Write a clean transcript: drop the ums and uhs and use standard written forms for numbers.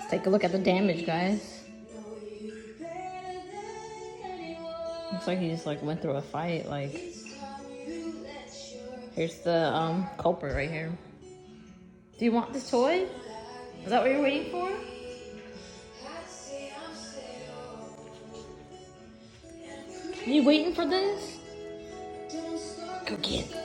Let's take a look at the damage, guys. Looks like he just like went through a fight. Like, here's the culprit right here. Do you want this toy? Is that what you're waiting for? Are you waiting for this? Go get it.